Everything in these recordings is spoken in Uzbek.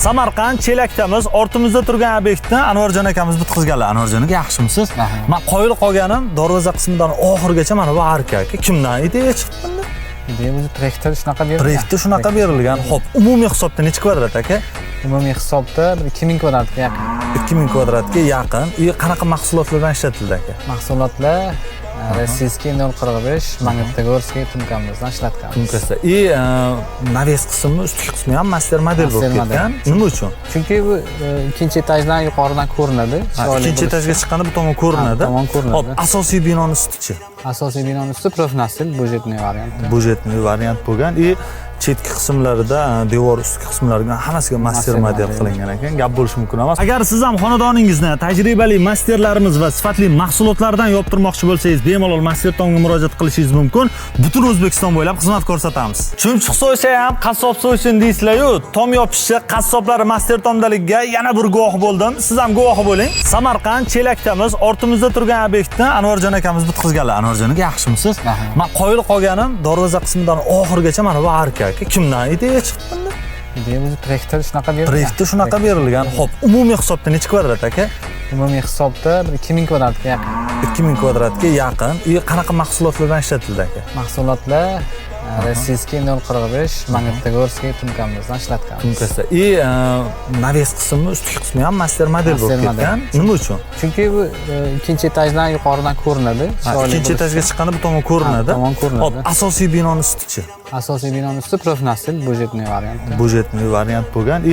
Samarqand Chelakdamiz, ortimizda turgan obyektni Anvarjon akamiz bitkizganlar. Anvarjon aka, yaxshimisiz? Men qoyil qolganim darvoza qismidan oxirigacha mana bu arka aka. Kimdan ideya chiqdi bunda? Ideya o'zi traktor shunaqa berilgan. Traktor shunaqa berilgan. Xo'p, umumiy hisobda necha kvadrat aka? Umumiy hisobda 2000 kvadratga yaqin. 2000 kvadratga yaqin. Qanaqa mahsulotlardan ishlatildi aka? Mahsulotlar Rossiyskiy 045, Magnitogorskiy tumkamizdan ishlatganmiz. Tumkasi. Naves qismi, ustki qismi ham master model bo'lib ketgan. Nima uchun? Chunki bu ikkinchi etajdan yuqoridan ko'rinadi. Ikkinchi etajga chiqqanda bu tomon ko'rinadi. Hop, asosiy binoning ustichi. Asosiy binoning usti profnasil budjetniy variant. Budjetniy variant bo'lgan. Chetki qismlarida, devor ustki qismlariga hammasiga master model qilingan ekan. Gap bo'lishi mumkin emas. Agar siz ham xonadoningizni tajribali masterlarimiz va sifatli mahsulotlardan yoptirmoqchi bo'lsangiz, bemalol Master Tomga murojaat qilishingiz mumkin. Butun O'zbekiston bo'ylab xizmat ko'rsatamiz. Chumchuq so'ysa ham qassob so'ysin deysizlar-yu, tom yopishi qassoblari Master Tomdaligiga yana bir guvoh bo'ldim. Siz ham guvoh bo'ling. Samarqand Chelakdamiz, ortimizda turgan obyektni Anvarjon akamiz bitkizganlar. Anvarjon aka, yaxshimisiz? Men qoyil qolganim darvoza qismidan oxirigacha mana bu arka. Kimdan ideya chiqdi bunda? Ideya o'zi traktor shunaqa berilgan. Traktor shunaqa berilgan. Xo'p, umumiy hisobda necha kvadrat aka? Umumiy hisobda 2000 kvadratga yaqin. 2000 kvadratga yaqin. Qanaqa mahsulotlardan ishlatildi aka? Mahsulotlar Rossiyskiy 045, Magnitogorskiy tumkamizdan ishlatganmiz. Tumkasi. Naves qismi, ustki qismi ham master model bo'lib ketgan. Nima uchun? Chunki bu ikkinchi etajdan yuqoridan ko'rinadi. Ikkinchi etajga chiqqanda bu tomon ko'rinadi. Hop, asosiy binoning ustichi. Asosiy binoning usti profnasil budjetniy variant. Budjetniy variant bo'lgan.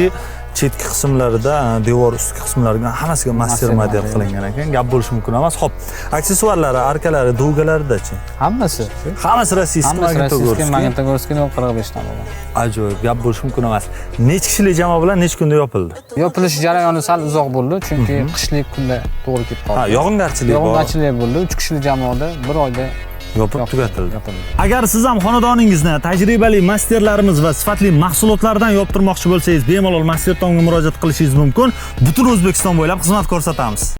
Chetki qismlarida, devor ustki qismlariga hammasiga master model qilingan ekan. Gap bo'lishi mumkin emas. Xo'p, aksessuarlari, arkalari, duvgalaridachi? Hammasi. Hammasi Rossiyskiy Magnitogorskiy 045 dan bo'lgan. Ajoyib, gap bo'lishi mumkin emas. Necha kishilik jamoa bilan necha kunda yopildi? Yopilish jarayoni sal uzoq bo'ldi, chunki qishlik kunda to'g'ri kelib qoldi. Yog'ingarchilik bor. Yog'ingarchilik bo'ldi. 3 kishilik jamoada 1 oyda yopib tugatildi. Agar siz ham xonadoningizni tajribali masterlarimiz va sifatli mahsulotlardan yoptirmoqchi bo'lsangiz, bemalol Master Tomga murojaat qilishingiz mumkin. Butun O'zbekiston bo'ylab xizmat ko'rsatamiz.